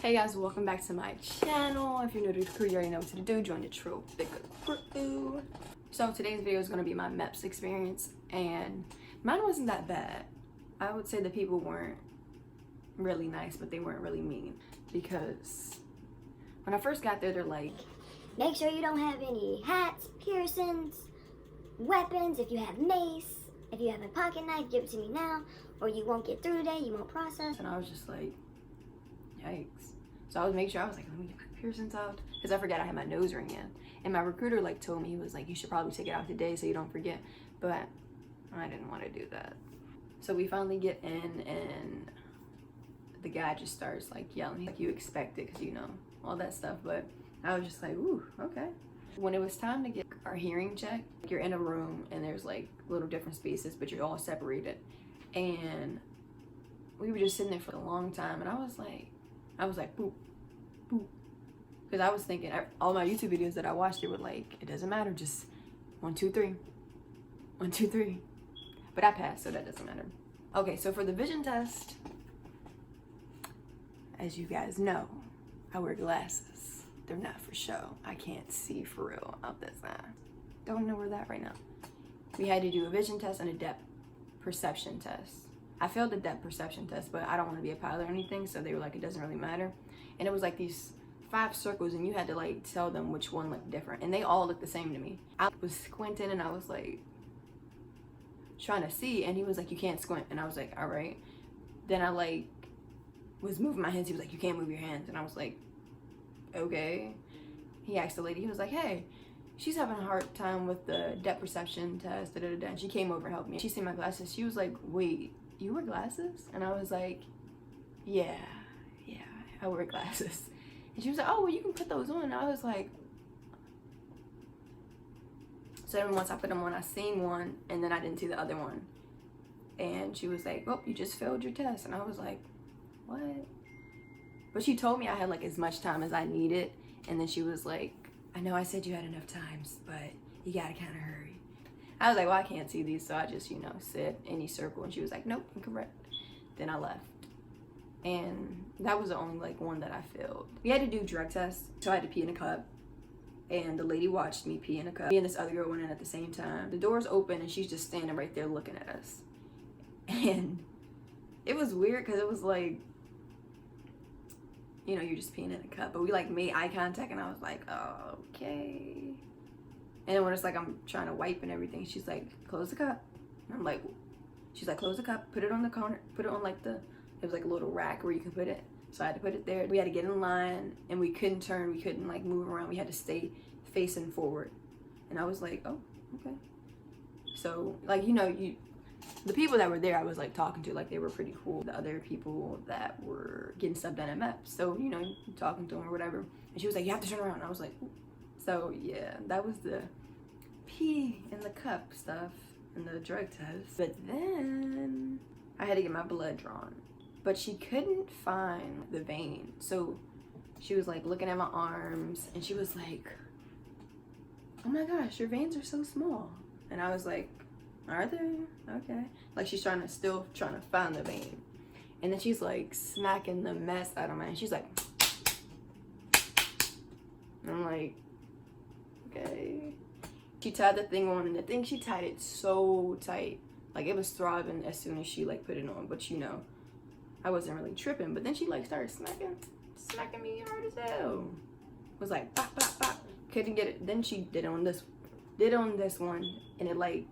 Hey guys, welcome back to my channel. If you're new to the crew, you already know what to do. Join the true big crew. So today's video is going to be my Meps experience, and mine wasn't that bad. I would say the people weren't really nice, but they weren't really mean, because when I first got there, they're like, make sure you don't have any hats, piercings, weapons. If you have mace, if you have a pocket knife, give it to me now, or you won't get through today, you won't process. and I was just like, yikes. So I was making sure, I was like, let me get my piercings out, because I forgot I had my nose ring in. And my recruiter like told me, he was like, you should probably take it out today so you don't forget. But I didn't want to do that. So we finally get in, and the guy just starts like yelling, like you expect it, because you know, all that stuff. But I was just like, ooh, okay. When it was time to get our hearing checked, you're in a room and there's like little different spaces, but you're all separated. And we were just sitting there for a long time, and I was like, boop, boop. Because I was thinking, all my YouTube videos that I watched, they were like, it doesn't matter, just 1, 2, 3. 1, 2, 3. But I passed, so that doesn't matter. Okay, so for the vision test, as you guys know, I wear glasses. They're not for show. I can't see for real out this side. Don't know where that right now. We had to do a vision test and a depth perception test. I failed the depth perception test, but I don't want to be a pilot or anything, so they were like, it doesn't really matter. And it was like these 5 circles, and you had to like tell them which one looked different, and they all looked the same to me. I was squinting, and I was like trying to see, and he was like, you can't squint, and I was like, all right. Then I like was moving my hands. He was like, you can't move your hands, and I was like, okay. He asked the lady, he was like, hey, she's having a hard time with the depth perception test, and she came over and helped me. She seen my glasses. She was like, wait, you wear glasses? And I was like, yeah, I wear glasses. And she was like, oh, well, you can put those on. And I was like, so then once I put them on, I seen one, and then I didn't see the other one. And she was like, oh, you just failed your test. And I was like, what? But she told me I had like as much time as I needed. And then she was like, I know I said you had enough times, but you gotta kind of hurry. I was like, well, I can't see these, so I just, said any circle. And she was like, nope, incorrect. Then I left. And that was the only like one that I failed. We had to do drug tests, so I had to pee in a cup. And the lady watched me pee in a cup. Me and this other girl went in at the same time. The door's open, and she's just standing right there looking at us. And it was weird, because it was like, you're just peeing in a cup. But we like made eye contact, and I was like, oh, okay. And then when it's like I'm trying to wipe and everything, she's like, close the cup. And I'm like, she's like, close the cup, put it on the counter, put it on like it was like a little rack where you could put it. So I had to put it there. We had to get in line, and we couldn't turn, we couldn't like move around. We had to stay facing forward. And I was like, oh, okay. So like, the people that were there, I was like talking to, like they were pretty cool. The other people that were getting stuff done at Meps. So, talking to them or whatever. And she was like, you have to turn around. And I was like, ooh. So yeah, that was the pee in the cup stuff and the drug test. But then I had to get my blood drawn, but she couldn't find the vein. So she was like looking at my arms, and she was like, oh my gosh, your veins are so small. And I was like, are they? Okay. Like she's still trying to find the vein. And then she's like smacking the mess out of mine. She's like, and I'm like, okay. She tied the thing on, and the thing, she tied it so tight, like it was throbbing as soon as she like put it on. But I wasn't really tripping. But then she like started smacking me hard as hell. Was like pop, pop, pop. Couldn't get it. Then she did on this one, and it like,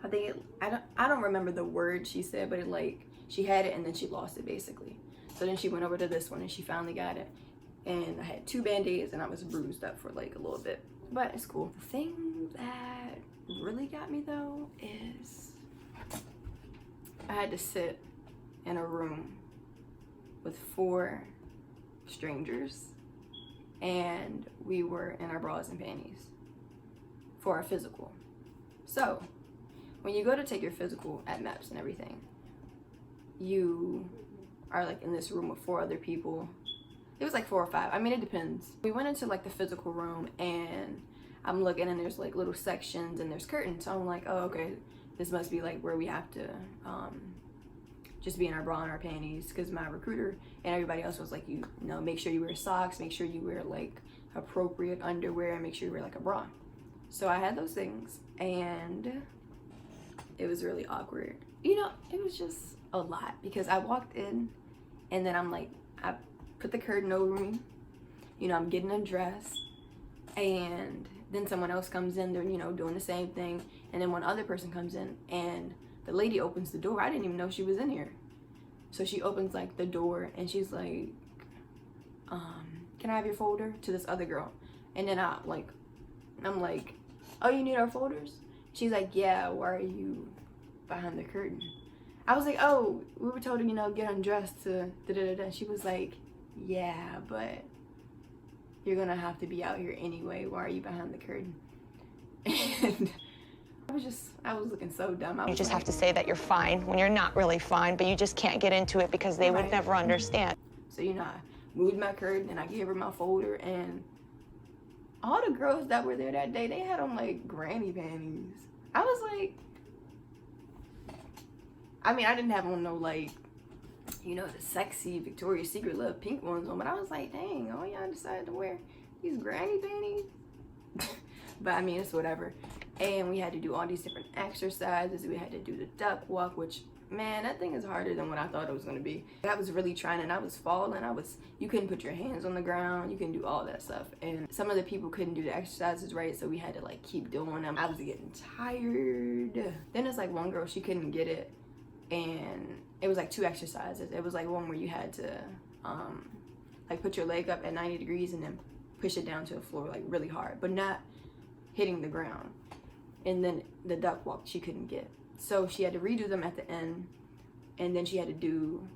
I don't remember the word she said, but it like, she had it and then she lost it basically. So then she went over to this one, and she finally got it. And I had 2 band-aids, and I was bruised up for like a little bit, but it's cool. The thing that really got me though is I had to sit in a room with 4 strangers, and we were in our bras and panties for our physical. So when you go to take your physical at Meps and everything, you are like in this room with 4 other people. It was like 4 or 5. I mean, it depends. We went into like the physical room, and I'm looking, and there's like little sections, and there's curtains. So I'm like, oh, okay, this must be like where we have to just be in our bra and our panties, because my recruiter and everybody else was like, you know, make sure you wear socks, make sure you wear like appropriate underwear, and make sure you wear like a bra. So I had those things, and it was really awkward. You know, it was just a lot, because I walked in, and then I'm like, I put the curtain over me, you know, I'm getting undressed, and then someone else comes in, they're, you know, doing the same thing, and then one other person comes in, and the lady opens the door. I didn't even know she was in here. So she opens like the door, and she's like, can I have your folder, to this other girl? And then I'm like, oh, you need our folders? She's like, yeah, why are you behind the curtain? I was like, oh, we were told to, you know, get undressed to da-da-da-da. She was like, yeah, but you're gonna have to be out here anyway. Why are you behind the curtain? And I was looking so dumb. You just have to say that you're fine when you're not really fine, but you just can't get into it because they would never understand. So, you know, I moved my curtain and I gave her my folder, and all the girls that were there that day, they had on like granny panties. I was like, I mean, I didn't have on no like, you know, the sexy Victoria's Secret little pink ones on, but I was like, dang, all y'all decided to wear these granny panties? But I mean, it's whatever. And we had to do all these different exercises. We had to do the duck walk, which, man, that thing is harder than what I thought it was gonna be. I was really trying, and I was falling. You couldn't put your hands on the ground. You couldn't do all that stuff. And some of the people couldn't do the exercises right, so we had to like keep doing them. I was getting tired. Then it's like one girl, she couldn't get it. And it was like 2 exercises. It was like one where you had to like put your leg up at 90 degrees and then push it down to the floor like really hard, but not hitting the ground. And then the duck walk she couldn't get, so she had to redo them at the end, and then she had to do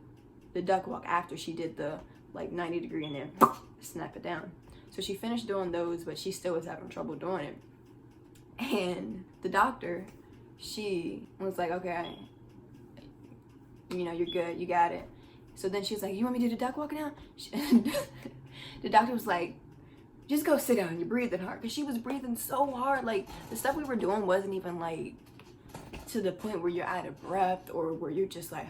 the duck walk after she did the like 90 degree and then snap it down. So she finished doing those, but she still was having trouble doing it. And the doctor, she was like, okay, you know, you're good, you got it. So then she's like, you want me to do the duck walk now? The doctor was like, just go sit down, you're breathing hard. Because she was breathing so hard, like the stuff we were doing wasn't even like to the point where you're out of breath or where you're just like,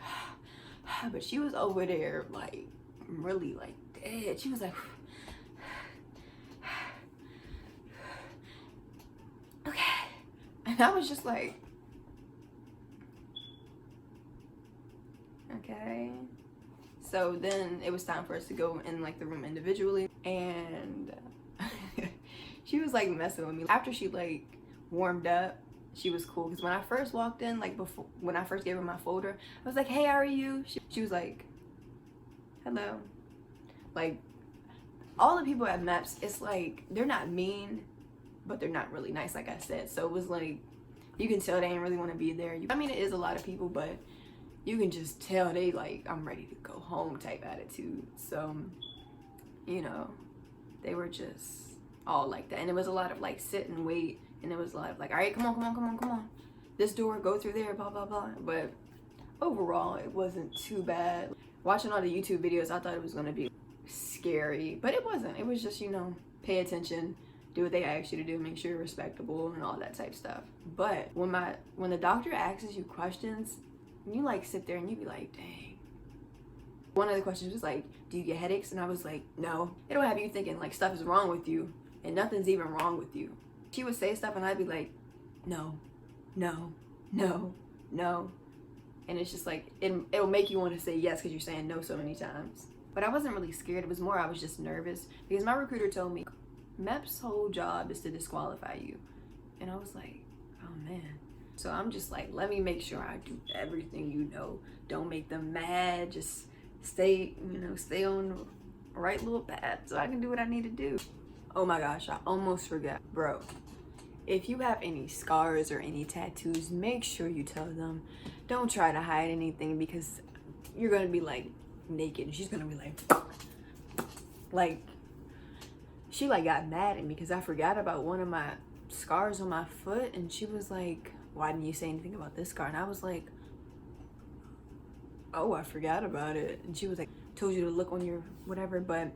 but she was over there like really like dead. She was like, okay. And I was just like, okay. So then it was time for us to go in like the room individually, and she was like messing with me. After she like warmed up, she was cool, because when I first walked in, like before, when I first gave her my folder, I was like, hey, how are you? She was like, hello. Like, all the people at Meps, it's like, they're not mean, but they're not really nice, like I said. So it was like, you can tell they ain't really want to be there. I mean, it is a lot of people, but you can just tell they like, I'm ready to go home type attitude. So, you know, they were just all like that. And it was a lot of like sit and wait, and it was a lot of like, all right, come on, this door, go through there, blah blah blah. But overall, it wasn't too bad. Watching all the YouTube videos, I thought it was gonna be scary, but it wasn't. It was just, you know, pay attention, do what they ask you to do, make sure you're respectable and all that type stuff. But when the doctor asks you questions, you like sit there and you be like, dang. One of the questions was like, do you get headaches? And I was like, no. It'll have you thinking like stuff is wrong with you, and nothing's even wrong with you. She would say stuff and I'd be like, no. And it's just like, it'll make you want to say yes because you're saying no so many times. But I wasn't really scared. It was more I was just nervous, because my recruiter told me, MEP's whole job is to disqualify you. And I was like, oh man. So I'm just like, let me make sure I do everything, you know. Don't make them mad. Just stay on the right little path so I can do what I need to do. Oh my gosh, I almost forgot. Bro, if you have any scars or any tattoos, make sure you tell them. Don't try to hide anything, because you're gonna be like naked and she's gonna be like she like got mad at me because I forgot about one of my scars on my foot, and she was like, why didn't you say anything about this scar? And I was like, oh, I forgot about it. And she was like, told you to look on your whatever. But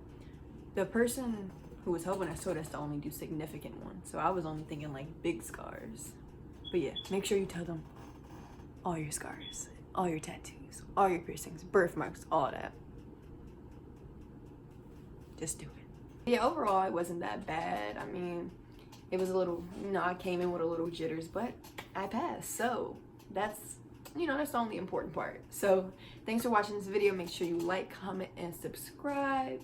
the person who was helping us told us to only do significant ones, so I was only thinking like big scars. But yeah, make sure you tell them all your scars. all your tattoos, all your piercings, birthmarks, all that. Just do it. Yeah, overall, it wasn't that bad. I mean, it was a little, you know, I came in with a little jitters, but I passed. So that's, you know, that's the only important part. So thanks for watching this video. Make sure you like, comment, and subscribe.